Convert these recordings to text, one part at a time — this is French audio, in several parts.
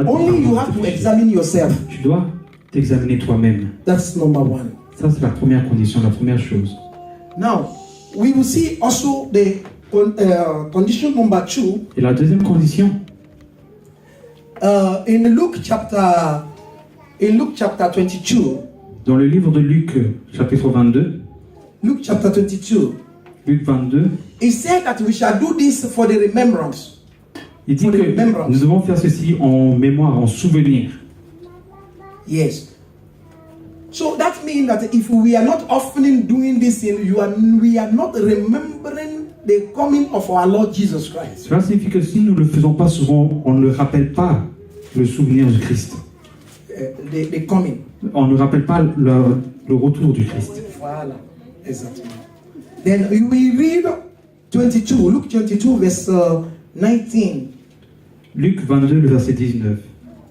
Only you have to examine yourself. Tu dois t'examiner toi-même. That's number one. Ça, c'est la première condition, la première chose. Now, we will see also the condition number 2. Et la deuxième condition, In Luke chapter 22. dans le livre de Luc, chapitre 22, Luke chapter 22. Luc 22, It said that we shall do this for the remembrance. il dit que nous devons faire ceci en mémoire, en souvenir. Yes. So that means that if we are not often doing this, we are not remembering the coming of our Lord Jesus Christ. Cela signifie que si nous ne le faisons pas souvent, on ne rappelle pas le souvenir du Christ. The coming. On ne rappelle pas le retour du Christ. Voilà, exactement. Then we read 22, Luke 22, verse 19. Luc 22, le verset 19.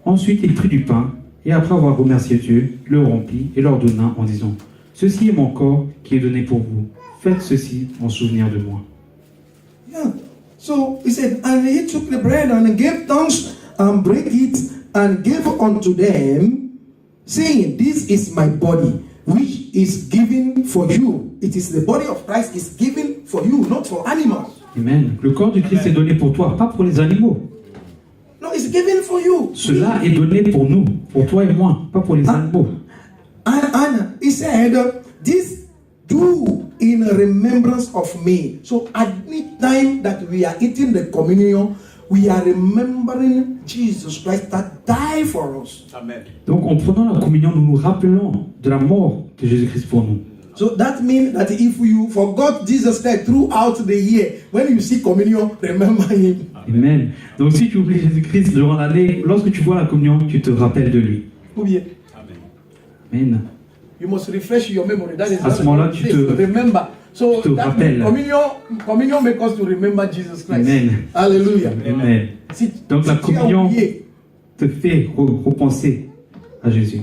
Ensuite, il prit du pain, et après avoir remercié Dieu, il le rompit et leur donna en disant, ceci est mon corps qui est donné pour vous. Faites ceci en souvenir de moi. Yeah. So he said, and he took the bread and gave thanks and break it and gave unto them, saying, this is my body, which is given for you. It is the body of Christ is given for you, not for animals. Amen. Le corps du Christ est donné pour toi, pas pour les animaux. No, it's given for you. Cela est donné pour nous, pour toi et moi, pas pour les animaux. And he said, this do in remembrance of me. So at any time that we are eating the communion, we are remembering Jesus Christ that died for us. Amen. Donc en prenant la communion, nous nous rappelons de la mort de Jésus-Christ pour nous. So that means that if you forgot Jesus Christ throughout the year, when you see communion, remember him. Amen. Donc si tu oublies Jésus-Christ durant l'année, lorsque tu vois la communion, tu te rappelles de lui. Ou bien, Amen. you must refresh your memory. That is À ce moment-là, tu te remember. So tu te that rappelles. communion makes us to remember Jesus Christ. Amen. Hallelujah. Amen. Si- Donc la si tu as communion oublié, te fait repenser à Jésus.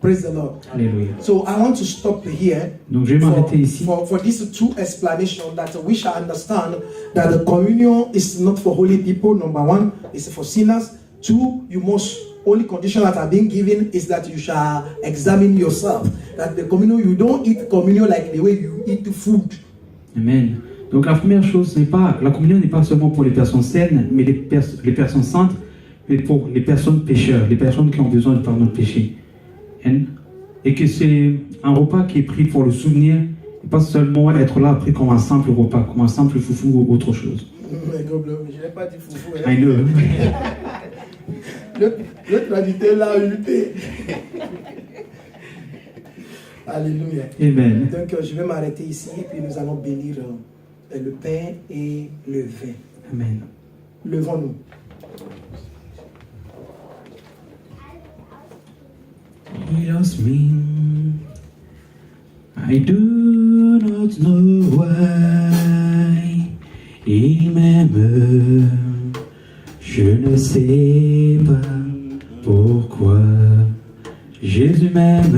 praise the Lord. Alléluia. So I want to stop here. Donc je vais m'arrêter ici. For these two explanations that we shall understand that the communion is not for holy people. Number one, it's for sinners. Two, you must only condition that are being given is that you shall examine yourself. That the communion, you don't eat communion like the way you eat food. Amen. Donc la première chose, la communion n'est pas seulement pour les personnes saines, mais les personnes saintes, mais pour les personnes pécheurs, les personnes qui ont besoin de pardon de péché. Et que c'est un repas qui est pris pour le souvenir, et pas seulement être là pris comme un simple repas, comme un simple foufou ou autre chose. Je n'ai pas dit foufou. I know. Le traducteur l'a luté. Alléluia. Amen. Donc je vais m'arrêter ici et puis nous allons bénir le pain et le vin. Amen. Levons-nous. He loves me. I do not know why. Il m'aime. Je ne sais pas pourquoi. Jésus m'aime.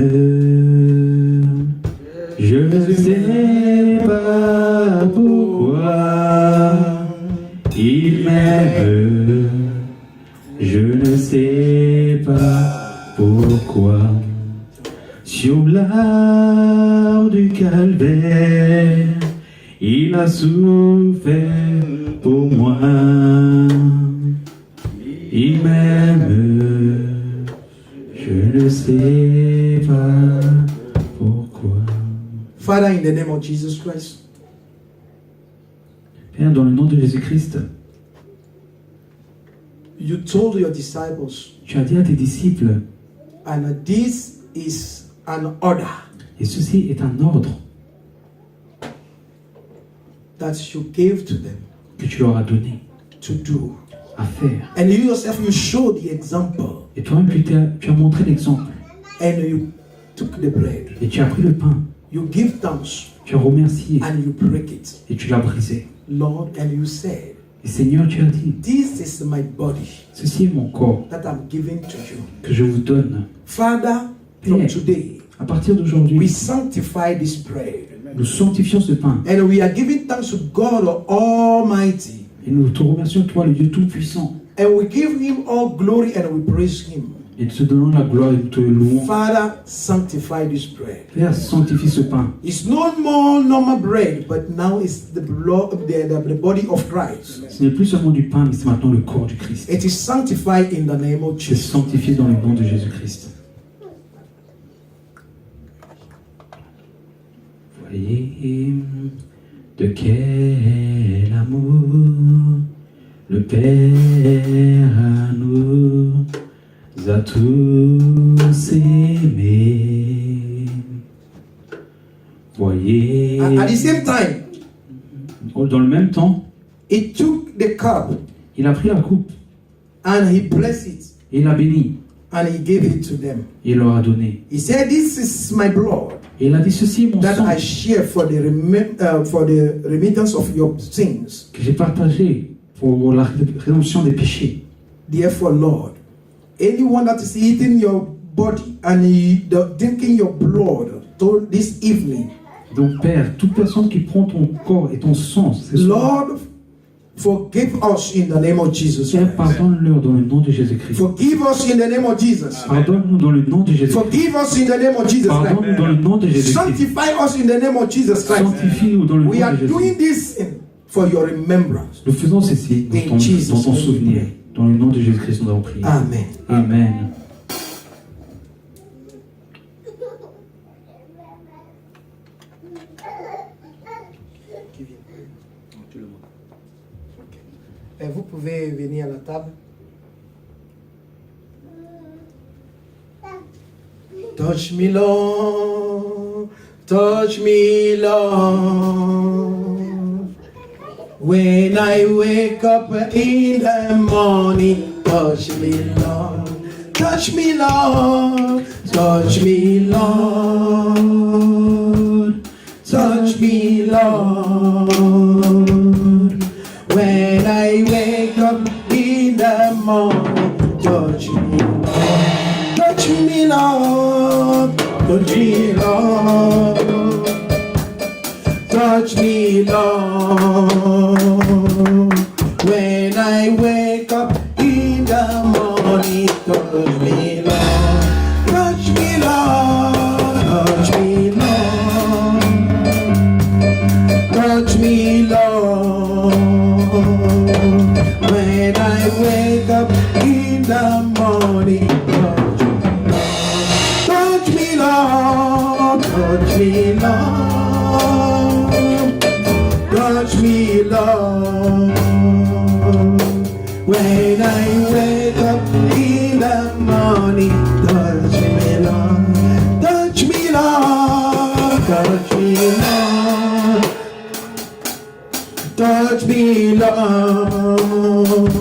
Je ne sais pas pourquoi. Il m'aime. Je ne sais pas pourquoi. Sur l'arbre du calvaire, il a souffert pour moi. Il m'aime, je ne sais pas pourquoi. Father, in the name of Jesus Christ, Père, dans le nom de Jésus-Christ, you told your disciples, tu as dit à tes disciples, and this is an order et ceci est un ordre that you gave to them que tu leur as donné to do. à faire. And you yourself, you showed the example, Et toi-même, tu as montré l'exemple. and you took the bread, Et tu as pris le pain, you give thanks, tu as remercié and you break it, et tu l'as brisé. Lord, and you said, Et Seigneur, tu as dit, this is my body ceci est mon corps that I'm giving to you. que je vous donne. Father, from Père, today, à partir we d'aujourd'hui, sanctify this bread, nous sanctifions ce pain and we are giving thanks to God Almighty. et nous te remercions, toi, le Dieu Tout-Puissant. And we give him all glory and we praise him. Et te donnons la gloire et nous te louons. Father, sanctify this bread. Père, sanctifie ce pain. It's no more normal bread, but now it's the blood, the body of Christ. Ce n'est plus seulement du pain, mais c'est maintenant le corps du Christ. It is sanctified in the name of C'est Jesus. sanctifié dans le nom de Jésus-Christ. Voyez de quel amour le Père nous a tous aimés. Voyez, At the same time, dans le même temps, he took the cup il a pris la coupe, and he blessed it et il l'a béni, and he gave it to them. et il leur a donné. He said, "This is my blood Et il a dit, ceci est mon that sang I share for the remittance of your sins. que j'ai partagé pour la rédemption des péchés. Therefore, Lord, anyone that is eating your body and drinking your blood this evening, Donc Père, toute personne qui prend ton corps et ton sang, c'est Lord, forgive us in the name of Jesus Père, Christ. pardonne-leur dans le nom de Jésus-Christ. Forgive us in the name of Jesus. Pardonne-nous dans le nom de Jésus-Christ. Forgive us in the name of Jesus Pardonne-nous dans Christ. le nom de Jésus-Christ. Sanctify us in the name of Jesus Christ. Sanctifie-nous dans le nom We are de doing Jésus-Christ. this for your remembrance. Nous faisons ceci In dans Jesus' ton name. souvenir. Dans le nom de Jésus-Christ, nous avons prié. Amen. Amen. Vous pouvez venir à la table. Touch me, Lord. Touch me, Lord. When I wake up in the morning, touch me, Lord. Touch me, Lord. Touch me, Lord. Touch me, Lord. When I wake up in the morning, touch me, Lord. Touch me, Lord. Touch me, Lord. Touch me, Lord. When I wake up in the morning, touch me, Lord. Touch me, Lord. Touch me, Lord. Touch me, Lord. When I wake up in the morning, touch me, Lord. Touch me, Lord. Touch me, Lord. When I wake up in the morning, touch me, Lord. Touch me, Lord. Touch me, Lord. Touch me, Lord.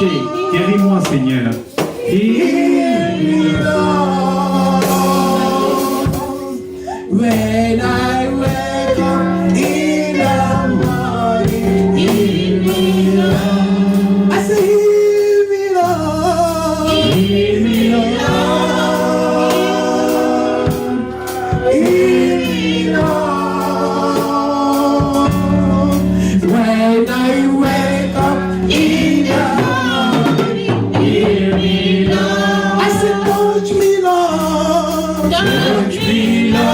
péchés. Guéris-moi, Seigneur. When I wake up in the morning, heal me, Lord. I say, heal me, Lord. Heal me, Lord. Heal me, Lord. When I wake up in the morning, heal me, Lord. I say, touch me, Lord. Touch me, Lord.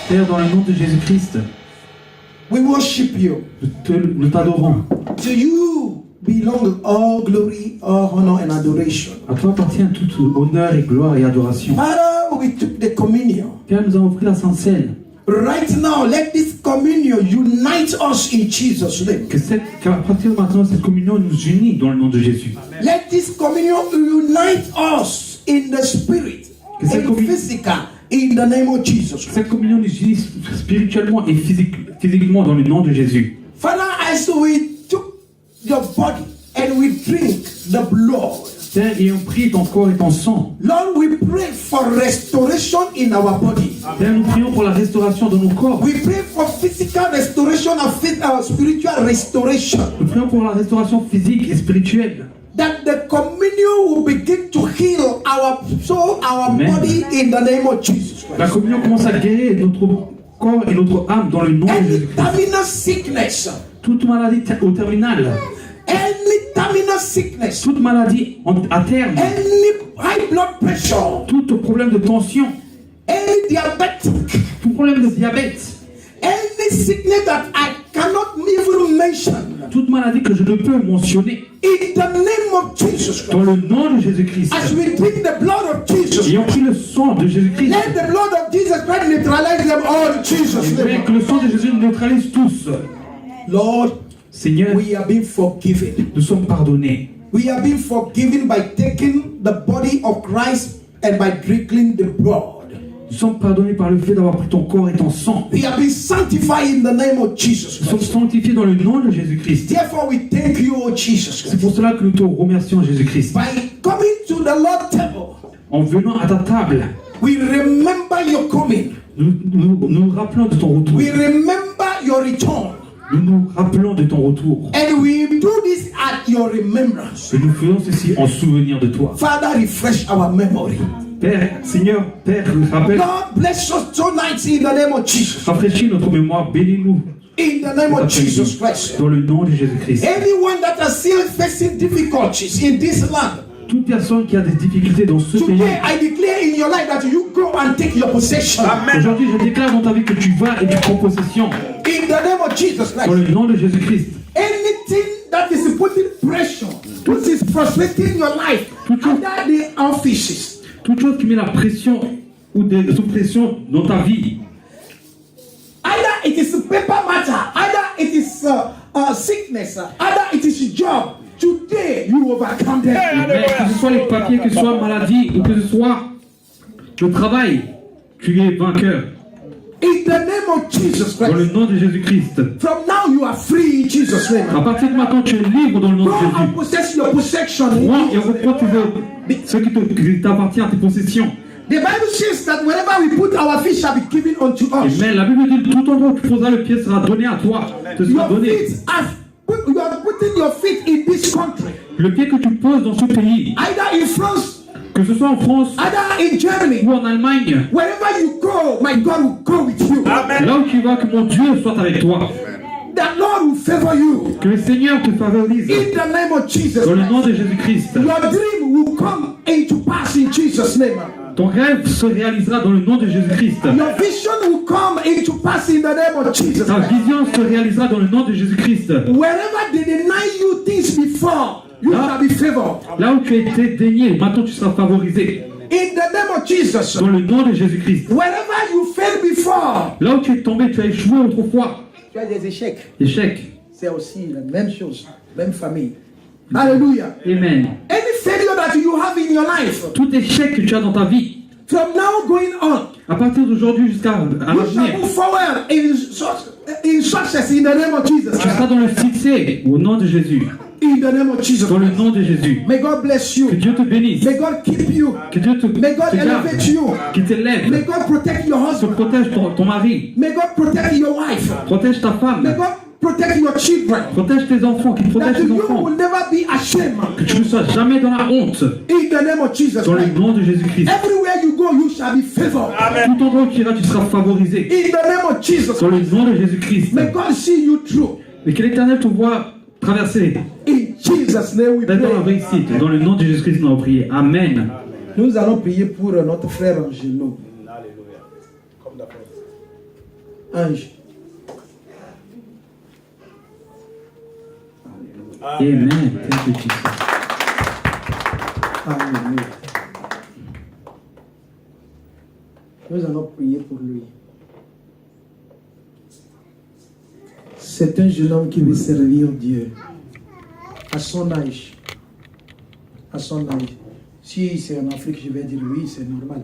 Père, dans le nom de Jésus-Christ, we worship you. nous t'adorons. To you belong all glory, all honor and adoration. À toi appartient tout honneur et gloire et adoration. Father, we took the communion. Père, nous avons pris la Sainte Seine. Right now, let this communion unite us in Jesus' name. Qu'à partir de maintenant, cette communion nous unit dans le nom de Jésus. Let this communion unite us in the spirit and physical in the name of Jesus. Cette communion nous unit spirituellement et physiquement dans le nom de Jésus. Father, as we took your body and we drink the blood, Père, ayons pris ton corps et ton sang. Lord, we pray for restoration in our body. Père, nous prions pour la restauration de nos corps. We pray for physical restoration and spiritual restoration. Nous prions pour la restauration physique et spirituelle. That the communion will begin to heal our soul, our Amen. body in the name of Jesus Christ. La communion commence à guérir notre corps et notre âme dans le nom de Any Jésus-Christ. terminal sickness, Toute maladie au terminal, any terminal sickness, toute maladie à terme, any high blood pressure, tout problème de tension, any diabetic, tout problème de diabète, any sickness that I cannot even mention, toute maladie que je ne peux mentionner, in the name of Jesus dans Christ. le nom de Jésus-Christ. As we drink the blood of Jesus, Ayant pris le sang de Jésus-Christ, let the blood of Jesus Christ neutralize them all in Jesus' et name. que le sang de Jésus nous neutralise tous. Lord, Seigneur, we have been forgiven. nous sommes pardonnés. We have been forgiven by taking the body of Christ and by drinking the blood. Nous sommes pardonnés par le fait d'avoir pris ton corps et ton sang. We have been sanctified in the name of Jesus Nous sommes Christ. sanctifiés dans le nom de Jésus-Christ. Therefore, we thank you, O Jesus C'est Christ. pour cela que nous te remercions, Jésus-Christ. By coming to the Lord's table, En venant à ta table, we remember your coming. nous rappelons de ton retour. We remember your return. Nous nous rappelons de ton retour. And we do this at your remembrance. Et nous faisons ceci en souvenir de toi. Father, refresh our memory. Père, Seigneur, Père, rappelle, Lord, bless us tonight in the name of Jesus. rafraîchis notre mémoire, bénis-nous In the name of Jesus Christ. dans le nom de Jésus-Christ. Anyone that is still facing difficulties in this land, Toute personne qui a des difficultés dans ce pays, today I declare in your life that you go and take your possession. aujourd'hui je déclare dans ta vie que tu vas et tu prends possession In the name of Jesus dans Christ. le nom de Jésus-Christ. Anything that is putting pressure, which is frustrating your life, under the offices, Toute chose qui met la pression ou des sous-pression dans ta vie, either it is a paper matter, either it is sickness, either it is job, today you overcome them. mais que ce soit les papiers, que ce soit maladie ou que ce soit le travail, tu es vainqueur In the name of Jesus dans le Christ. nom de Jésus-Christ. From now you are free in Jesus' À name. partir de maintenant, tu es libre dans le nom Go de and Jésus. possess your possession. Prends et reprends ce qui t'appartient à tes possessions. The Bible says that wherever we put our feet shall be given unto us. Mais la Bible dit tout endroit où tu poseras le pied sera donné à toi, te sera Your donné. feet you are putting your feet in this country, Le pied que tu poses dans ce pays, either in France, que ce soit en France either in Germany, ou en Allemagne, wherever you go, my God will go with you. là où tu vas, que mon Dieu soit avec toi. The Lord will favor you. Que le Seigneur te favorise In the name of Jesus dans le nom Christ. de Jésus-Christ. Your dream will come into pass in Jesus' name. Ton rêve se réalisera dans le nom de Jésus-Christ. Your vision will come into pass in the name of Jesus. Ta vision se réalisera dans le nom de Jésus-Christ. Wherever they deny you things before, you shall be favored. Là où tu as été dénié, maintenant tu seras favorisé. In the name of Jesus. Dans le nom de Jésus-Christ. Wherever you failed before, Là où tu es tombé, tu as échoué autrefois. tu as des échecs. Échec. C'est aussi la même chose, même famille. Hallelujah. Amen. Any failure that you have in your life, Tout échec que tu as dans ta vie, from now going on, à partir d'aujourd'hui jusqu'à you shall l'avenir, move forward in success in the name of Jesus. tu seras dans le succès au nom de Jésus. In the name of Jesus. Dans le nom de Jésus. May God bless Que you. Dieu te bénisse. May God keep you. Que Dieu te May God garde. elevate you. Qu'il t'élève. May God protect your Te husband. protège ton mari. May God protect your wife. Protège ta May femme. God protect your children. Protège tes enfants. Qu'il protège That tes you enfants. will never be ashamed. Que tu ne sois jamais dans la honte. In the name of Jesus. Dans le nom de Jésus-Christ. Everywhere you go, you shall be favored. Tout endroit où tu iras, tu seras favorisé. In the name of Jesus. Dans le nom de Jésus-Christ. May God see you through. Et que l'Éternel te voit traverser. In Jesus' name we D'être dans la pray. réussite. Dans le nom de Jésus-Christ, nous allons prier. Amen. Nous allons prier pour notre frère Angelo. Ange. Amen. Thank you, Jesus. Alléluia. Nous allons prier pour lui. C'est un jeune homme qui veut servir Dieu. À son âge. À son âge. Si c'est en Afrique, je vais dire oui, c'est normal.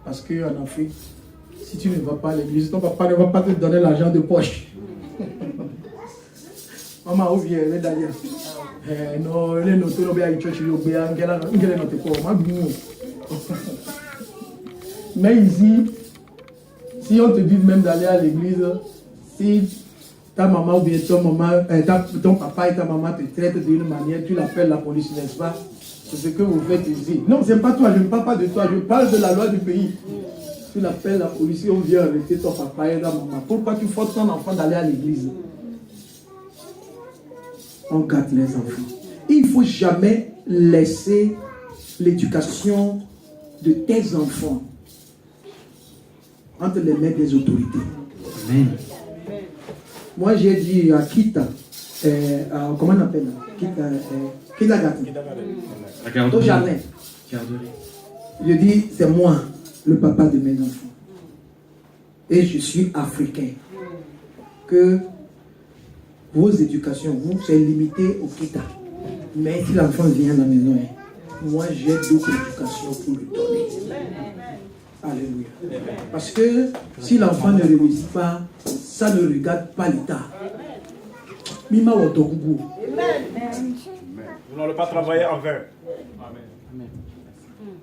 Parce qu'en Afrique, si tu ne vas pas à l'église, ton papa ne va pas te donner l'argent de poche. Maman, où vient les d'ailleurs? Non, les notes, on va à church, on va à mais ici, si on te dit même d'aller à l'église, si ta maman ou bien ton papa et ta maman te traitent d'une manière, tu l'appelles la police, n'est-ce pas? C'est ce que vous faites ici. Non, c'est pas toi, je ne parle pas de toi, je parle de la loi du pays. Tu l'appelles la police, on vient arrêter ton papa et ta maman. Pourquoi tu forces ton enfant d'aller à l'église? On gâte les enfants. Il ne faut jamais laisser l'éducation de tes enfants entre les mains des autorités. Amen. Moi, j'ai dit à Kita, comment on appelle Kita, Kindergarten, au jardin. Je dis, c'est moi, le papa de mes enfants. Et je suis africain. Que vos éducations, vous, c'est limité au Kita. Mais si l'enfant vient à la maison, moi, j'ai d'autres éducations pour lui donner. Alléluia. Parce que si l'enfant ne réussit pas, ça ne regarde pas l'État. Mima Wotokubu. Vous n'allez pas travailler en vain.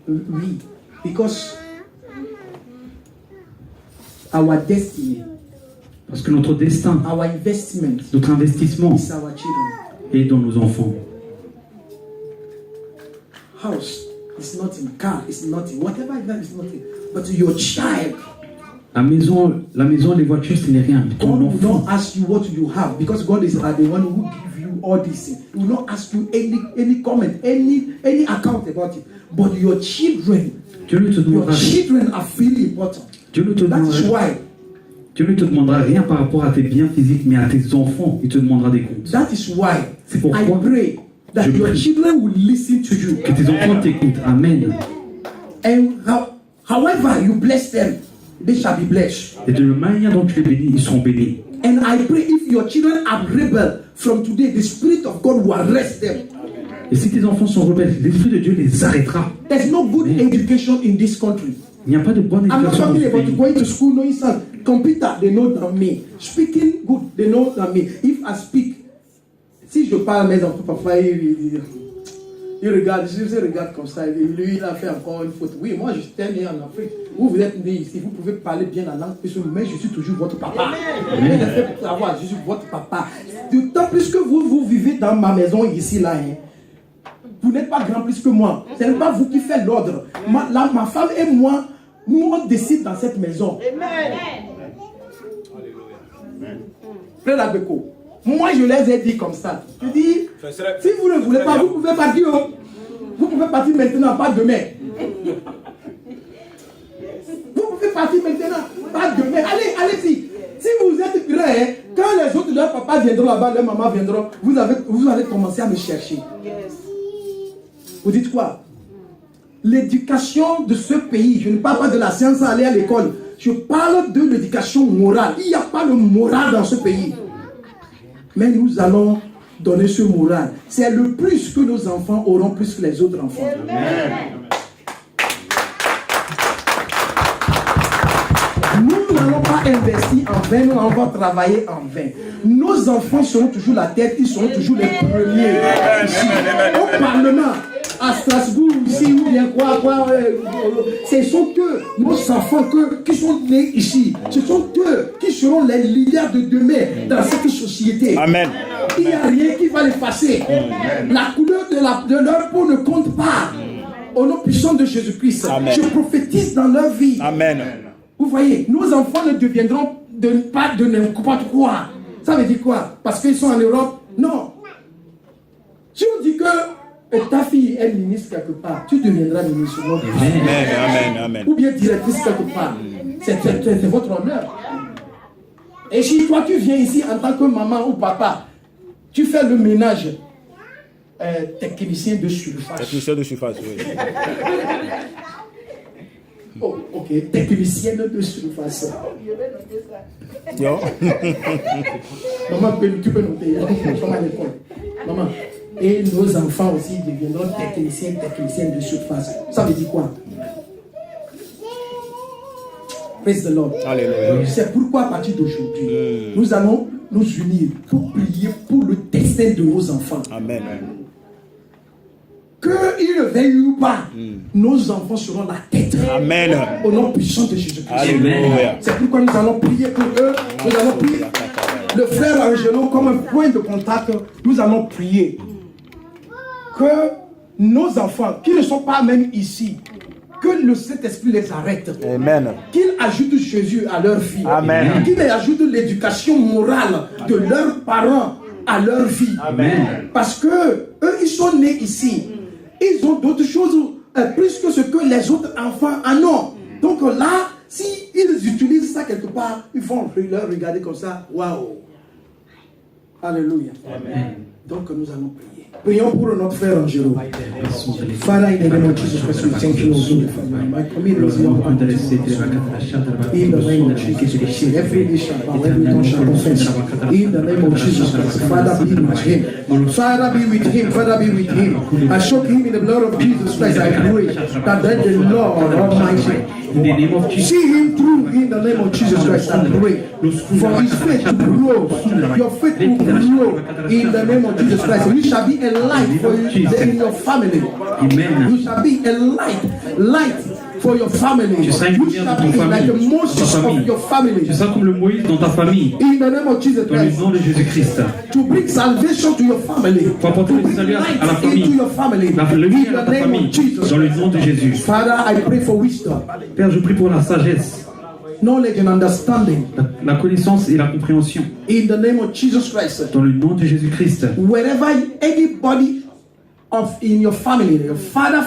Oui. Because our destiny, Parce que notre destin, our investment notre investissement is our children. est dans nos enfants. House is not in car, it's not in whatever it is, not in, but your child. La maison, les voitures, ce n'est rien. Ton God will enfant. not ask you what you have because God is the one who give you all these things. He will not ask you any comment, any account about it. But your children, Dieu ne te your demandera rien. children are really important. Dieu ne te That is demandera, why. Dieu ne te demandera rien par rapport à tes biens physiques, mais à tes enfants, il te demandera des comptes. That is why C'est pourquoi I pray that je your prie children will listen to you. que tes enfants t'écoutent. Amen. And however you bless them, they shall be blessed. Et de la manière dont tu les bénis, ils seront bénis. And I pray if your children are rebel from today, the Spirit of God will arrest them. Et si tes enfants sont rebelles, l'Esprit de Dieu les arrêtera. There's no good education in this country. Il n'y a pas de bonne I'm not éducation dans talking ce about pays. going to school knowing some computer, they know than me. Speaking good, they know than me. If I speak, si je parle à mes enfants, papa, il regarde, je regarde comme ça, lui il a fait encore une faute. Oui, moi je suis né en Afrique. Vous êtes né ici, vous pouvez parler bien la langue, mais je suis toujours votre papa. Il a fait pour savoir, je suis votre papa. D'autant plus que vous vivez dans ma maison ici, là. Vous n'êtes pas grand plus que moi. Ce n'est pas vous qui faites l'ordre. Ma femme et moi, nous on décide dans cette maison. Frère Abeko, moi je les ai dit comme ça. Je dis, si vous ne voulez pas, vous pouvez partir. Vous pouvez partir maintenant, pas demain. partir maintenant, pas demain. Allez-y. Si vous êtes prêts, quand les autres, leurs papas viendront là-bas, leurs mamans viendront, vous allez commencer à me chercher. Vous dites quoi? L'éducation de ce pays, je ne parle pas de la science à aller à l'école, je parle de l'éducation morale. Il n'y a pas de morale dans ce pays. Mais nous allons donner ce moral. C'est le plus que nos enfants auront plus que les autres enfants. Amen. Nous n'allons pas investir en vain, nous allons pas travailler en vain. Nos enfants seront toujours la tête, ils seront toujours les premiers. Ici, au Parlement, à Strasbourg, ici, ou bien ce sont eux, nos enfants qui sont nés ici. Ce sont eux qui seront les leaders de demain dans cette société. Amen. Il n'y a rien qui va les passer. La couleur de leur peau ne compte pas. Au nom puissant de Jésus-Christ, je prophétise dans leur vie. Amen. Vous voyez, nos enfants ne deviendront pas de n'importe quoi. Ça veut dire quoi? Parce qu'ils sont en Europe? Non. Si on dit que ta fille est ministre quelque part, tu deviendras ministre. Amen. Ou bien directrice quelque part. C'est votre honneur. Et si toi tu viens ici en tant que maman ou papa, tu fais le ménage, technicien de surface. Technicien de surface, oui. Oh, ok, technicienne de surface. Yo. Maman, tu peux noter, comme à l'école. Maman. Et nos enfants aussi deviendront techniciennes de surface. Ça veut dire quoi? Praise the Lord. Alléluia. C'est pourquoi à partir d'aujourd'hui, nous allons nous unir pour prier pour le destin de nos enfants. Amen. Qu'ils le veuillent ou pas, nos enfants seront la tête. Amen. Au nom puissant de Jésus-Christ. Alléluia. C'est pourquoi nous allons prier pour eux. Nous allons prier. Le frère Angelo, comme un point de contact, nous allons prier que nos enfants, qui ne sont pas même ici, que le Saint-Esprit les arrête. Amen. Qu'ils ajoutent Jésus à leur vie. Amen. Qu'ils ajoutent l'éducation morale de leurs parents à leur vie. Amen. Parce que eux, ils sont nés ici. Ils ont d'autres choses plus que ce que les autres enfants en ont. Donc là, si ils utilisent ça quelque part, ils vont leur regarder comme ça. Waouh. Alléluia. Amen. Donc nous allons prier. Prions pour notre frère Angelo. Father, in the name of Jesus Christ, we thank you, Lord, for my commitment in the name of Jesus. Every knee shall bow, every tongue shall confess. In the name of Jesus Christ, Father, be with him. Father, be with him. Father, be with him. I soak him in the blood of Jesus Christ. I pray that then the Lord Almighty in the name of Jesus, see him through. In the name of Jesus Christ, I pray for his faith to grow. Your faith will grow. In the name of Jesus Christ, you shall be a light for you in your family. Amen. You shall be a light for your family. Tu seras une You lumière shall dans be ta like famille, the Moses of your family. tu seras comme le Moïse dans ta famille, In the name of Jesus dans le Christ, nom de Jésus-Christ, to bring salvation to your family, pour apporter to le bring salut à la light famille, into your family. la In lumière à the ta name famille, of Jesus. dans le nom de Jésus. Father, I pray for wisdom, Père, je prie pour la sagesse, knowledge and understanding. la connaissance et la compréhension, In the name of Jesus Christ, dans le nom de Jésus-Christ. wherever anybody in your family, your father's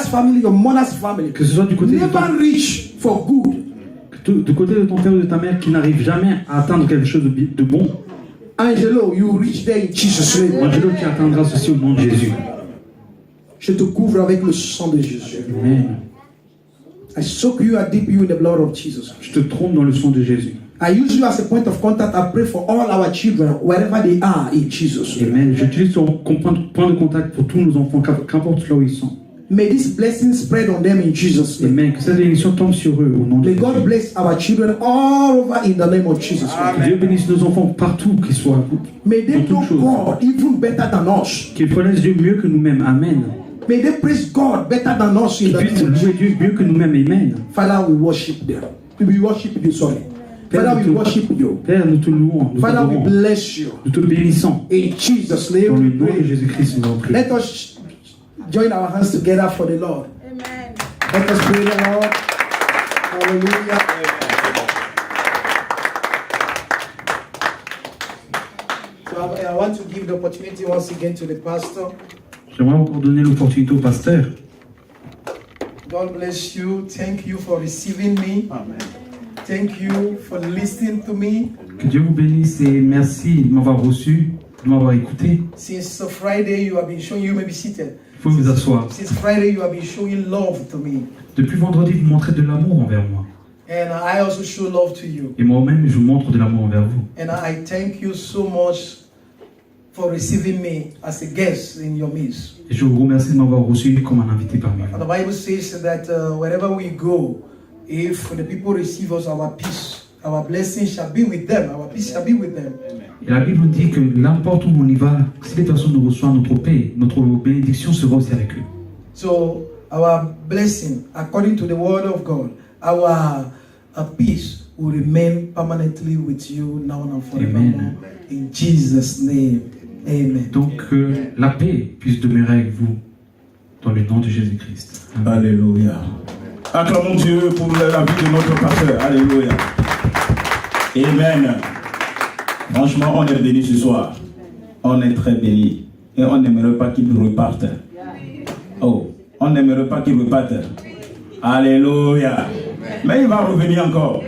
family, your mother's family, Que ce soit du côté de ton, never reach for good. du côté de ton père ou de ta mère qui n'arrive jamais à atteindre quelque chose de bon, Angelo, you reach there in Jesus' name. Angelo qui atteindra ceci au nom de Jésus. Je te couvre avec le sang de Jésus. Amen. I soak you, I dip you in the blood of Jesus. Je te trompe dans le sang de Jésus. I use you as a point of contact. I pray for all our children, wherever they are, in Jesus' name. Amen. J'utilise ton point de contact pour tous nos enfants, qu'importe là où ils sont. May this blessing spread on them in Jesus' name. Amen. Que cette bénédiction tombe sur eux au nom de May Jésus. God bless our children all over in the name of Jesus. Que Dieu bénisse nos enfants partout qu'ils soient. May they Dans know toutes choses. God even better than us. Qu'ils connaissent Dieu mieux que nous-mêmes. Amen. May they praise God better than us in Qu'ils the puissent name of louer Jesus. Dieu mieux que nous-mêmes. Amen. Father, we worship them. We worship you, sorry. Father, we worship you. Père, nous te louons. Nous Father, we t'adorons. bless you. Nous te bénissons. In Jesus' Dans le name, we nom de pray. Jésus-Christ, nous avons prié. Let us join our hands together for the Lord. Amen. Let us pray the Lord. Hallelujah. So I want to give the opportunity once again to the pastor. J'aimerais encore donner l'opportunité au pasteur. God bless you. Thank you for receiving me. Amen. Thank you for listening to me. Que Dieu vous bénisse et merci de m'avoir reçu, de m'avoir écouté. Since Friday, you have been showing, you may be seated. Il faut vous asseoir. Since Friday, you have been showing love to me. Depuis vendredi, vous montrez de l'amour envers moi. And I also show love to you. Et moi-même, je vous montre de l'amour envers vous. And I thank you so much for receiving me as a guest in your midst. Et je vous remercie de m'avoir reçu comme un invité parmi vous. And the Bible says that wherever we go, if the people receive us, our peace, our blessing shall be with them. Our peace shall be with them. Et la Bible dit que n'importe où on y va, si les personnes nous reçoivent notre paix, notre bénédiction sera aussi avec eux. So our blessing, according to the word of God, our peace will remain permanently with you now and forevermore. Amen. In Jesus' name, amen. Donc que la paix puisse demeurer avec vous dans le nom de Jésus-Christ. Amen. Alléluia. Acclamons Dieu pour la vie de notre pasteur. Alléluia. Amen. Franchement, on est béni ce soir. On est très béni. Et on n'aimerait pas qu'il reparte. Oh, on n'aimerait pas qu'il reparte. Alléluia. Mais il va revenir encore.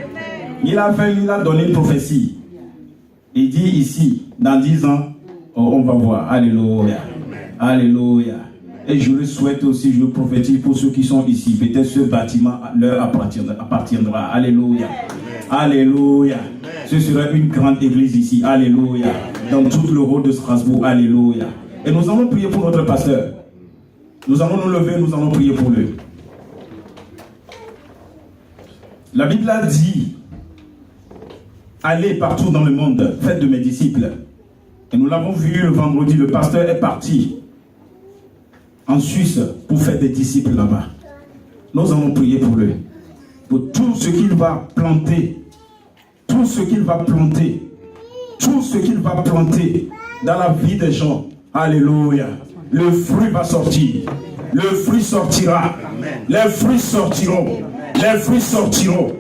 Il a donné une prophétie. Il dit ici, dans 10 ans, oh, on va voir. Alléluia. Alléluia. Et je le souhaite aussi, je le prophétise pour ceux qui sont ici. Peut-être ce bâtiment leur appartiendra. Alléluia. Alléluia. Ce sera une grande église ici. Alléluia. Dans tout le rôle de Strasbourg. Alléluia. Et nous allons prier pour notre pasteur. Nous allons nous lever, nous allons prier pour lui. La Bible a dit, allez partout dans le monde, faites de mes disciples. Et nous l'avons vu le vendredi, le pasteur est parti en Suisse pour faire des disciples là-bas. Nous allons prier pour lui. Pour tout ce qu'il va planter, tout ce qu'il va planter, tout ce qu'il va planter dans la vie des gens. Alléluia. Le fruit va sortir. Le fruit sortira. Les fruits sortiront. Les fruits sortiront.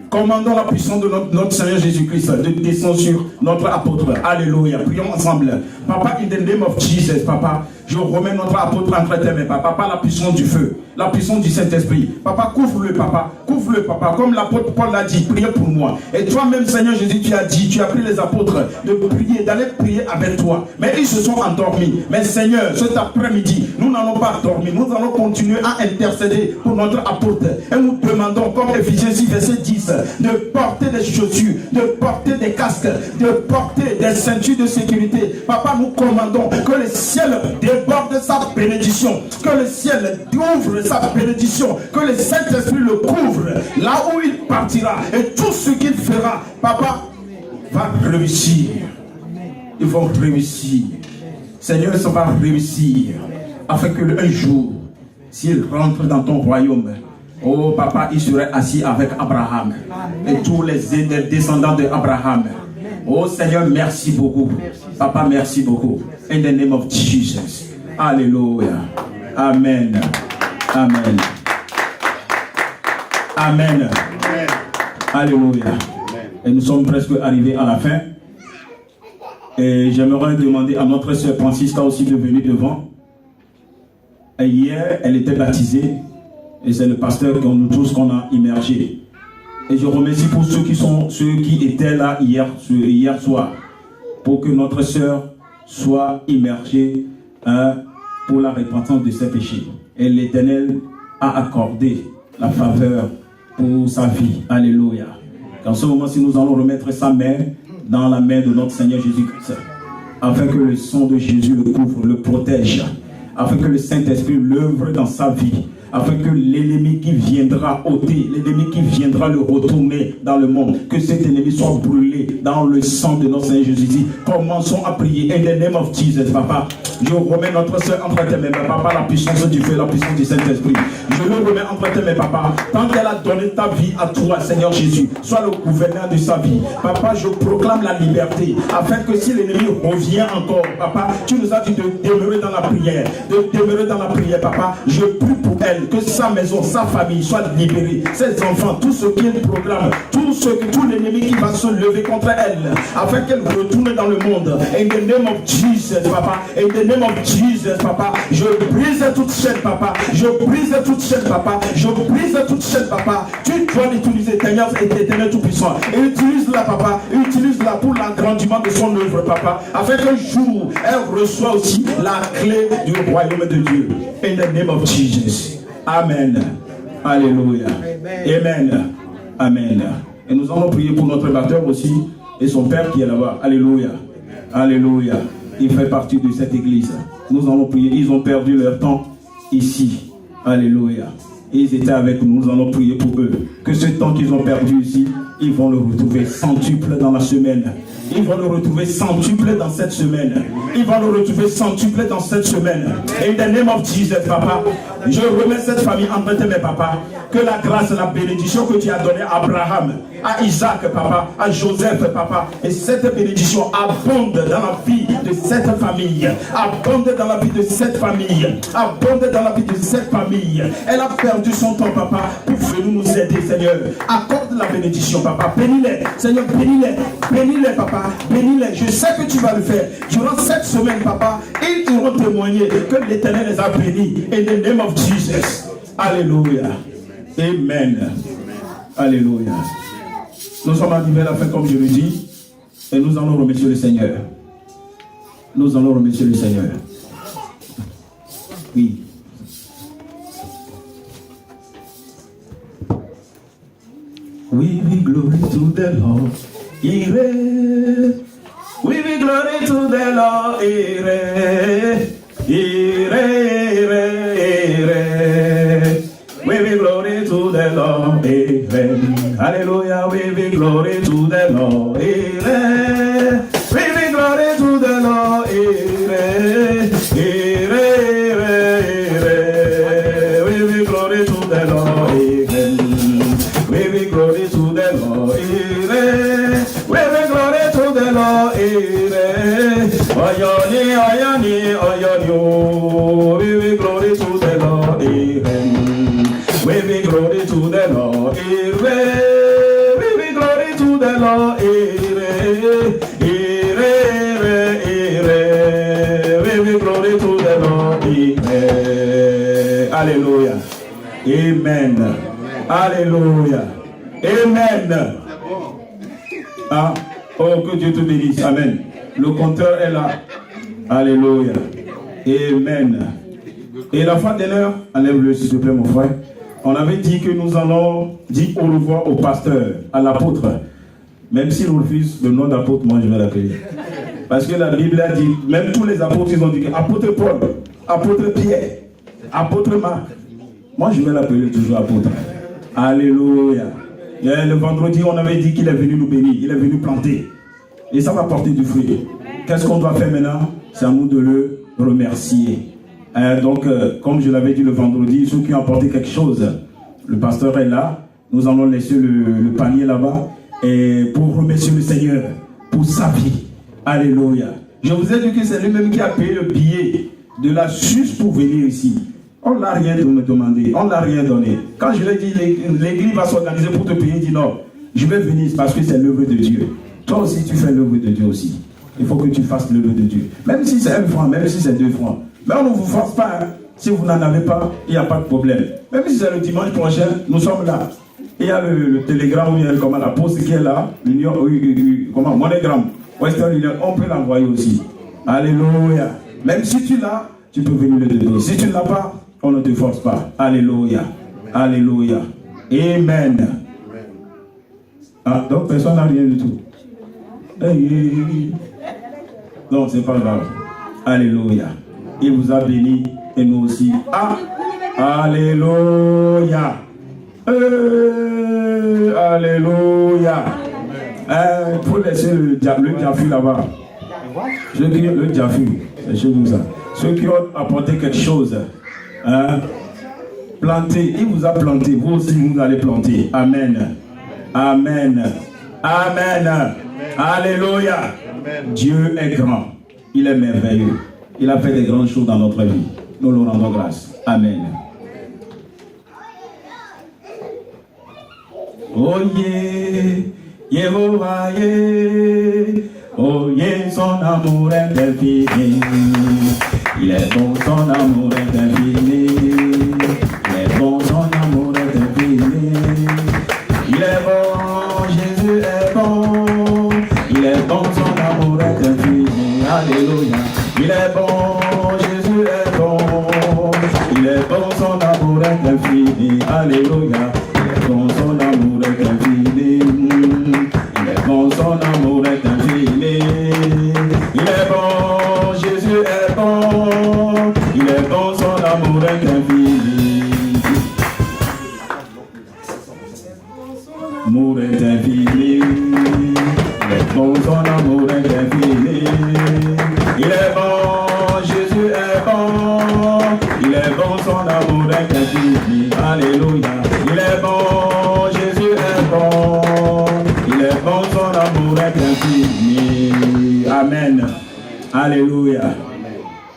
Commandons la puissance de notre Seigneur Jésus-Christ de descendre sur notre apôtre. Alléluia. Prions ensemble. Papa, in the name of Jesus, Papa, je remets notre apôtre entre tes mains, Papa. Papa, la puissance du feu, la puissance du Saint-Esprit. Papa, couvre-le, Papa. Couvre-le, Papa. Comme l'apôtre Paul l'a dit, priez pour moi. Et toi-même, Seigneur Jésus, tu as dit, tu as pris les apôtres de prier, d'aller prier avec toi. Mais ils se sont endormis. Mais Seigneur, cet après-midi, nous n'allons pas dormir. Nous allons continuer à intercéder pour notre apôtre. Et nous demandons, comme Éphésiens 6, verset 10, de porter des chaussures, de porter des casques, de porter des ceintures de sécurité. Papa, nous commandons que le ciel déborde sa bénédiction, que le ciel ouvre sa bénédiction, que le Saint-Esprit le couvre là où il partira. Et tout ce qu'il fera, Papa, va réussir. Ils vont réussir. Seigneur, ça va réussir. Afin que un jour, s'il rentre dans ton royaume, oh papa, il serait assis avec Abraham et tous les descendants d'Abraham. Oh Seigneur, merci beaucoup. Papa, merci beaucoup. In the name of Jesus. Alléluia. Amen. Amen. Amen. Alléluia. Et nous sommes presque arrivés à la fin. Et j'aimerais demander à notre sœur Francisca aussi de venir devant. Et hier, elle était baptisée. Et c'est le pasteur que nous tous qu'on a immergé. Et je remercie pour ceux qui étaient là hier soir, pour que notre sœur soit immergée pour la repentance de ses péchés. Et l'Éternel a accordé la faveur pour sa vie. Alléluia. En ce moment-ci, nous allons remettre sa main dans la main de notre Seigneur Jésus-Christ, afin que le sang de Jésus le couvre, le protège, afin que le Saint-Esprit l'œuvre dans sa vie, afin que l'ennemi qui viendra ôter, l'ennemi qui viendra le retourner dans le monde, que cet ennemi soit brûlé dans le sang de notre Seigneur Jésus. Commençons à prier. In the name of Jesus, Papa. Je remets notre soeur entre tes mains, Papa, la puissance du feu, la puissance du Saint-Esprit. Je le remets entre tes mains, Papa. Tant qu'elle a donné ta vie à toi, Seigneur Jésus, sois le gouverneur de sa vie. Papa, je proclame la liberté, afin que si l'ennemi revient encore, Papa, tu nous as dit de demeurer dans la prière, Papa. Je prie pour elle. Amen. Que sa maison, sa famille soit libérée. Ses enfants, tout ce qui est programme, tout l'ennemi qui va se lever contre elle, afin qu'elle retourne dans le monde. In the name of Jesus, Papa. In the name of Jesus, Papa. Je brise toute chaîne, Papa. Je brise toute chaîne, Papa. Je brise toute chaîne, Papa. Tu dois l'utiliser, Éternel Tout-Puissant. Et utilise-la, Papa. Utilise-la pour l'agrandissement de son œuvre, Papa. Afin qu'un jour, elle reçoit aussi la clé du royaume de Dieu. In the name of Jesus. Amen. Alléluia. Amen. Amen. Et nous allons prier pour notre batteur aussi et son père qui est là-bas. Alléluia. Alléluia. Il fait partie de cette église. Nous allons prier. Ils ont perdu leur temps ici. Alléluia. Ils étaient avec nous. Nous allons prier pour eux. Que ce temps qu'ils ont perdu ici, ils vont le retrouver centuple dans la semaine. Ils vont le retrouver centuple dans cette semaine. Ils vont le retrouver centuple dans cette semaine. In the name of Jesus, Papa, je remets cette famille entre tes mains, Papa. Que la grâce, la bénédiction que tu as donnée à Abraham, à Isaac, Papa, à Joseph, Papa, et cette bénédiction abonde dans la vie de cette famille. Abonde dans la vie de cette famille. Abonde dans la vie de cette famille. Elle a perdu son temps, Papa, pour venir nous aider, Seigneur. Accorde la bénédiction, Papa. Bénis-les, Seigneur, bénis-les. Bénis-les, Papa. Bénis-les. Je sais que tu vas le faire. Durant cette semaine, Papa, ils iront témoigner que l'Éternel les a bénis. In the name of Jesus. Alléluia. Amen. Alléluia. Nous sommes arrivés à la fin, comme je le dis, et nous allons remercier le Seigneur. Nous allons remercier le Seigneur. Oui. We will glory to the Lord. Ire. We will glory to the Lord. Ire. Ire. Ire. We will glory to the Lord. Amen. Hallelujah. We will glory to the Lord. Amen. We will glory to the Lord. Amen. We will glory to the Lord. Amen. We will glory to the Lord. Amen. We will glory to the Lord. Amen. Oyoni, oyoni, oyoni. We will glory to the Lord. Amen. We will glory to the Lord. We will glory to the Lord. We will glory to the Lord. Alléluia. Amen. Alléluia. Amen. Ah, oh, que Dieu te bénisse. Amen. Le compteur est là. Alléluia. Amen. Et la fin de l'heure, enlève-le s'il te plaît, mon frère. On avait dit que nous allons dire au revoir au pasteur, à l'apôtre. Même s'il refuse le nom d'apôtre, moi je vais l'appeler. Parce que la Bible a dit, même tous les apôtres, ils ont dit apôtre Paul, apôtre Pierre, apôtre Marc. Moi je vais l'appeler toujours apôtre. Alléluia. Et le vendredi, on avait dit qu'il est venu nous bénir, il est venu planter. Et ça va porter du fruit. Qu'est-ce qu'on doit faire maintenant? C'est à nous de le remercier. Donc, comme je l'avais dit le vendredi, ceux qui ont apporté quelque chose, le pasteur est là. Nous allons laisser le panier là-bas. Et pour remercier le Seigneur pour sa vie. Alléluia. Je vous ai dit que c'est lui-même qui a payé le billet de la Suisse pour venir ici. On ne l'a rien demandé. On ne l'a rien donné. Quand je lui ai dit, l'église va s'organiser pour te payer, il dit non, je vais venir parce que c'est l'œuvre de Dieu. Toi aussi, tu fais l'œuvre de Dieu aussi. Il faut que tu fasses l'œuvre de Dieu. Même si c'est 1 franc, même si c'est 2 francs. Mais on ne vous force pas. Hein. Si vous n'en avez pas, il n'y a pas de problème. Même si c'est le dimanche prochain, nous sommes là. Il y a le télégramme, il y a comment, la poste qui est là, l'union, comment, MoneyGram, Western Union, on peut l'envoyer aussi. Alléluia. Même si tu l'as, tu peux venir le donner. Si tu ne l'as pas, on ne te force pas. Alléluia. Alléluia. Amen. Ah, donc personne n'a rien du tout. Non, c'est pas grave. Alléluia. Il vous a béni et nous aussi. Ah, alléluia. Alléluia. Il faut laisser le diafu là-bas. Ceux qui ont le diafu, c'est chez vous ça. Ceux qui ont apporté quelque chose, planté, il vous a planté, vous aussi vous allez planter. Amen. Amen. Amen. Alléluia. Dieu est grand. Il est merveilleux. Il a fait des grandes choses dans notre vie. Nous le rendons grâce. Amen. Oh yeah, Yehovah, yeah. Oh yeah, son amour est infini. Il est bon, son amour est infini. Il est bon, son amour est infini. Il est bon, Jésus est bon. Il est bon, son amour est infini. Alléluia. Il est bon, Jésus est bon. Il est bon, son amour est infini. Alléluia. Il est bon, son amour est infini. Il est bon, son amour est infini. Il est bon, Jésus est bon. Il est bon, son amour est infini. Amour est infini. Il est bon, son amour est infini. Il est bon, Jésus est bon. Il est bon, son amour est infini. Alléluia. Il est bon, Jésus est bon. Il est bon, son amour est infini. Amen. Alléluia.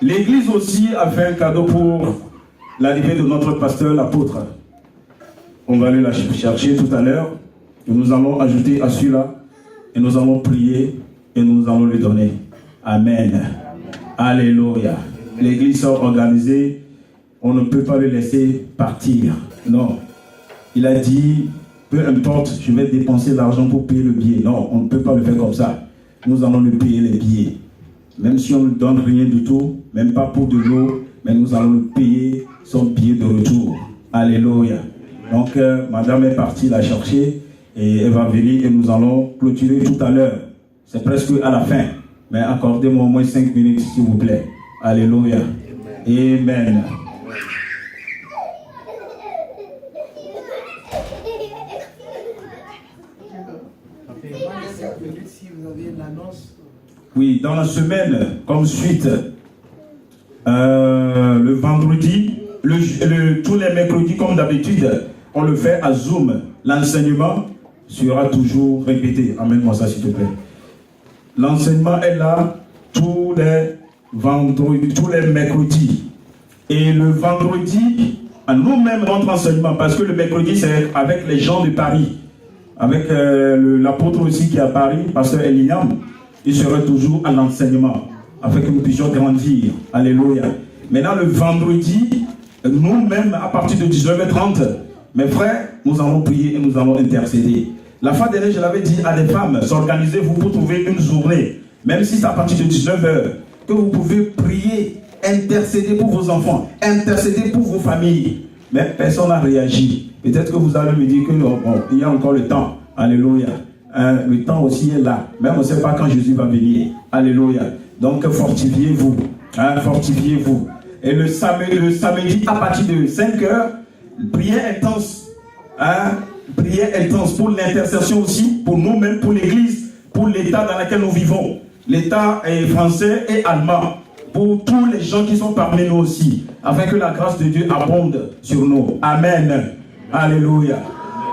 L'église aussi a fait un cadeau pour l'arrivée de notre pasteur, l'apôtre. On va aller la chercher tout à l'heure. Et nous allons ajouter à celui-là. Et nous allons prier. Et nous allons lui donner. Amen. Alléluia. L'église est organisée. On ne peut pas le laisser partir. Non. Il a dit, peu importe, je vais dépenser l'argent pour payer le billet. Non, on ne peut pas le faire comme ça. Nous allons lui payer les billets. Même si on ne donne rien du tout, même pas pour de l'eau, mais nous allons lui payer son billet de retour. Alléluia. Donc, madame est partie la chercher et elle va venir et nous allons clôturer tout à l'heure. C'est presque à la fin. Mais accordez-moi au moins 5 minutes, s'il vous plaît. Alléluia. Amen. Si vous avez une annonce. Oui, dans la semaine, comme suite, le vendredi, tous les mercredis, comme d'habitude, on le fait à Zoom. L'enseignement sera toujours répété. Amène-moi ça, s'il te plaît. L'enseignement est là tous les vendredis, tous les mercredis. Et le vendredi, nous-mêmes, notre enseignement, parce que le mercredi, c'est avec les gens de Paris, avec l'apôtre aussi qui est à Paris, pasteur Eliam, il sera toujours à l'enseignement, afin que nous puissions grandir. Alléluia. Maintenant, le vendredi, nous-mêmes, à partir de 19h30, mes frères, nous allons prier et nous allons intercéder. La fois dernière, je l'avais dit à des femmes, s'organisez-vous pour trouver une journée, même si c'est à partir de 19h, que vous pouvez prier, intercéder pour vos enfants, intercéder pour vos familles. Mais personne n'a réagi. Peut-être que vous allez me dire que bon, il y a encore le temps. Alléluia. Le temps aussi est là. Mais on ne sait pas quand Jésus va venir. Alléluia. Donc fortifiez-vous. Fortifiez-vous. Et le samedi à partir de 5h, prière intense. Prière intense pour l'intercession aussi, pour nous-mêmes, pour l'Église, pour l'État dans lequel nous vivons. L'État est français et allemand. Pour tous les gens qui sont parmi nous aussi, afin que la grâce de Dieu abonde sur nous. Amen. Alléluia.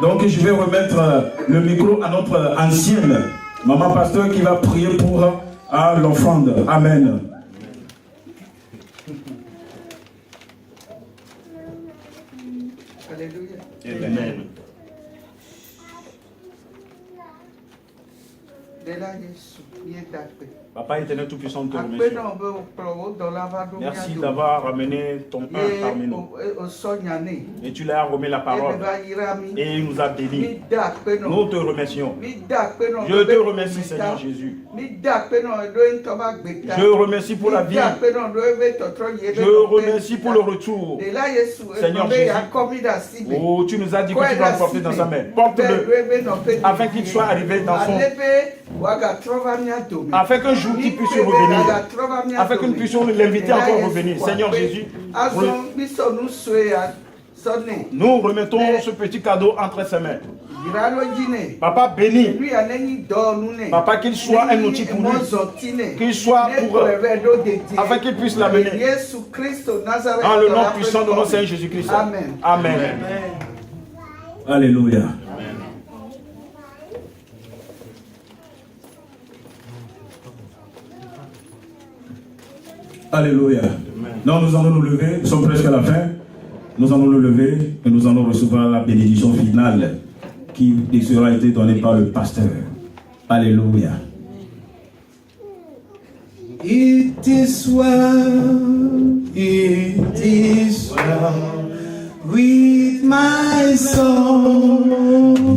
Donc je vais remettre le micro à notre ancienne maman pasteur qui va prier pour l'offrande. Amen. Alléluia. Amen. Papa éternel tout-puissant, te remercie. Merci d'avoir ramené ton pain parmi nous. Et tu l'as remis la parole. Et il nous a bénis. Nous te remercions. Je te remercie, Seigneur Jésus. Je remercie pour la vie. Je remercie pour le retour. Seigneur Jésus. Oh, tu nous as dit que tu vas le porter dans sa main. Porte-le afin qu'il soit arrivé dans son... Afin qu'un jour qu'il puisse revenir. Afin que nous puissions l'inviter encore à revenir. Seigneur Jésus. Nous remettons ce petit cadeau entre ses mains. Papa béni. Papa, qu'il soit un outil pour nous. Qu'il soit pour eux. Afin qu'il puisse l'amener. Dans le nom puissant de notre Seigneur Jésus-Christ. Amen. Amen. Alléluia. Alléluia. Non, nous allons nous lever. Nous sommes presque à la fin. Nous allons nous lever et nous allons recevoir la bénédiction finale. qui sera été donné par le pasteur. Alléluia. It is well with my soul,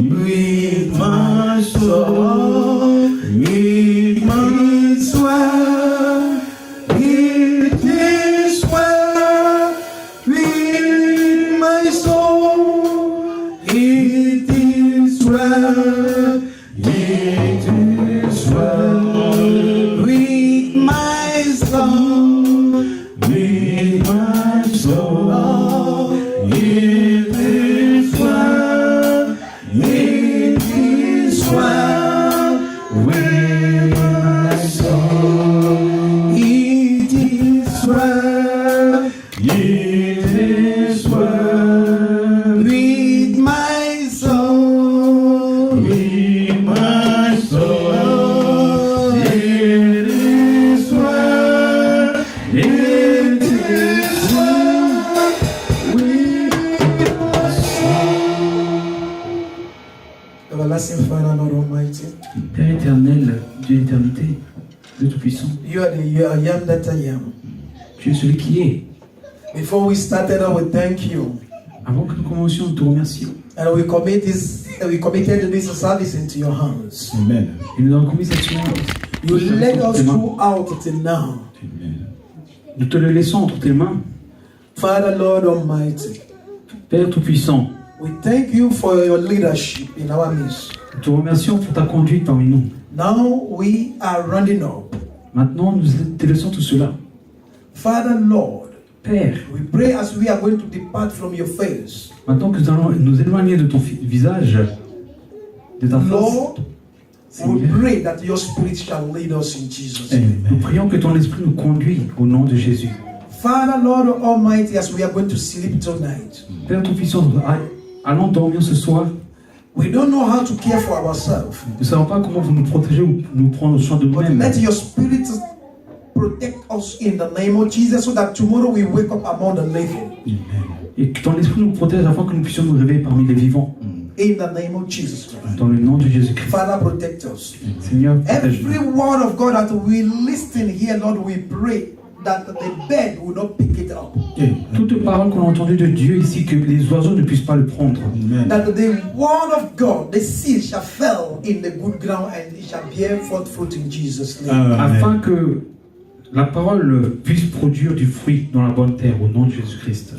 with my soul, with my soul. It is well with my soul. It is well. It is well with my soul, with my soul. It is well. It is well with my soul. It is well. It is well with my soul. With my soul. It is well. It is well with my soul. Everlasting Father, Lord Almighty, Père éternel, Dieu d'éternité, Dieu tout-puissant, you are the I am that I am. tu es celui qui est. Before we started, I would thank you. Avant que nous commencions, nous te remercions. And we committed this service into your hands. Amen. Et nous avons commis cette semaine. You led us throughout till now. Amen. Nous te le laissons entre tes mains. Father, Lord Almighty, Père tout-puissant, we thank you for your leadership in our midst. nous te remercions pour ta conduite parmi nous. Now we are running up. Maintenant, nous te laissons tout cela. Father, Lord, Père, we pray as we are going to depart from your face. maintenant que nous allons nous éloigner de ton visage, de ta face, Lord, we Seigneur, pray that your spirit shall lead us in Jesus' name. Amen. nous prions que ton esprit nous conduise au nom de Jésus. Father, Lord Almighty, as we are going to sleep tonight, Père tout-puissant, allons dormir ce soir. we don't know how to care for ourselves. Nous ne savons pas comment vous nous protéger ou nous prendre soin de But nous-mêmes. let your spirit protect us in the name of Jesus so that tomorrow we wake up among the living. Et que ton esprit nous protège afin que nous puissions nous réveiller parmi les vivants. In the name of Jesus Christ. Dans le nom de Jésus-Christ. Father, protect us. Seigneur, Every protège-nous. word of God that we listen here, Lord, we pray that the bird will not pick it up. Toute parole qu'on a entendue de Dieu ici, que les oiseaux ne puissent pas le prendre. Amen. That the word of God, the seed shall fall in the good ground and it shall bear forth fruit in Jesus' name. Afin que la parole puisse produire du fruit dans la bonne terre, au nom de Jésus-Christ.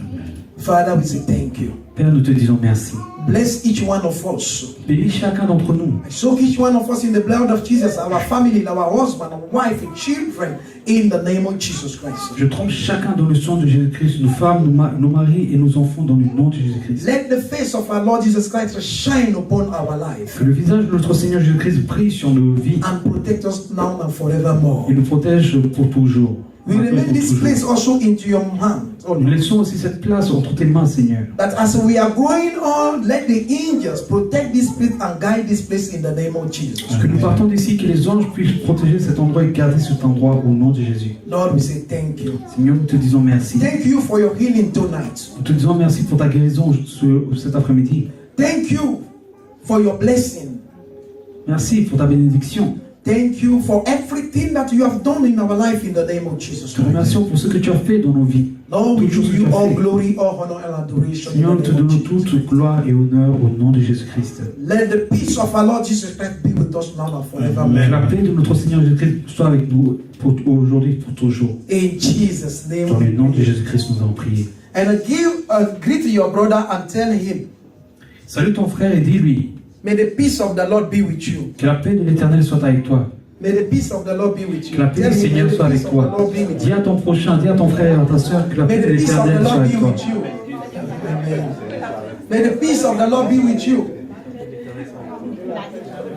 Father, we say thank you. Père, nous te disons merci. Bless each one of us. Bénis chacun d'entre nous. Soak each one of us in the blood of Jesus, our family, our husband, our wife, and children, in the name of Jesus Christ. Je trempe chacun dans le sang de Jésus-Christ, nos femmes, nos maris et nos enfants dans le nom de Jésus-Christ. Let the face of our Lord Jesus Christ shine upon our life Que le visage de notre Seigneur Jésus-Christ brille sur nos vies and protect us now and forevermore. et nous protège pour toujours. We Maintenant et remain pour this toujours. place also into your hand. Oh, Nous laissons aussi cette place entre tes mains, Seigneur. that as we are going on, let the angels protect this place and guide this place in the name of Jesus. Que nous partons d'ici, que les anges puissent protéger cet endroit et garder cet endroit au nom de Jésus. Lord, we say thank you. Seigneur, nous te disons merci. Thank you for your healing tonight. Nous te disons merci pour ta guérison cet après-midi. Thank you for your blessing. Merci pour ta bénédiction. Thank you for everything that you have done in our life in the name of Jesus Te Christ. remercions pour ce que tu as fait dans nos vies. Lord, we Toutes choses give que you tu as all fait. glory, all honor, and adoration in Seigneur, nous the te name of donnons Jesus. toute gloire et honneur au nom de Jésus-Christ. Let the peace of our Lord Jesus Christ be with us now and forevermore. Que la paix de notre Seigneur Jésus-Christ soit avec nous pour aujourd'hui et pour toujours. In Jesus' name. Dans le nom de we pray. Jésus-Christ, nous avons prié. And greet your brother and tell him, Salut ton frère et dis-lui may the peace of the Lord be with you. que la paix de l'Éternel soit avec toi. May the peace of the Lord be with you. Que la paix Tell du him, Seigneur may the soit avec peace of the toi. Lord be with Dis you. à ton prochain, dis à ton frère, à ta soeur que la May paix de the peace of the l'Éternel soit Lord avec be toi. with you. Amen. May the peace of the Lord be with you.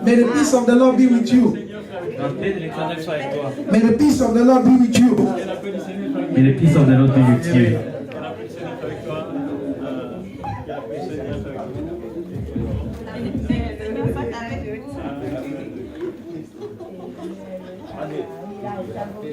May the peace of the Lord be with you. La paix de l'Éternel soit avec toi. May the peace of the Lord be with you. Et les pistes de l'autre bénédiction. Amen.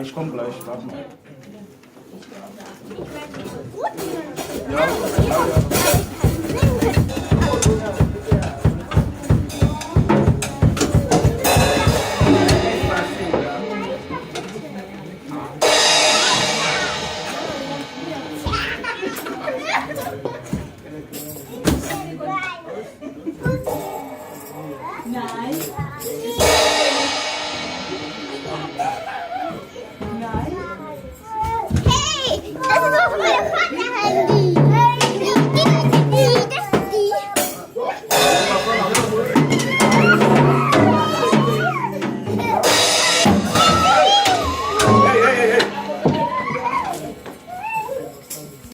Ich komme gleich, warte mal. Nein.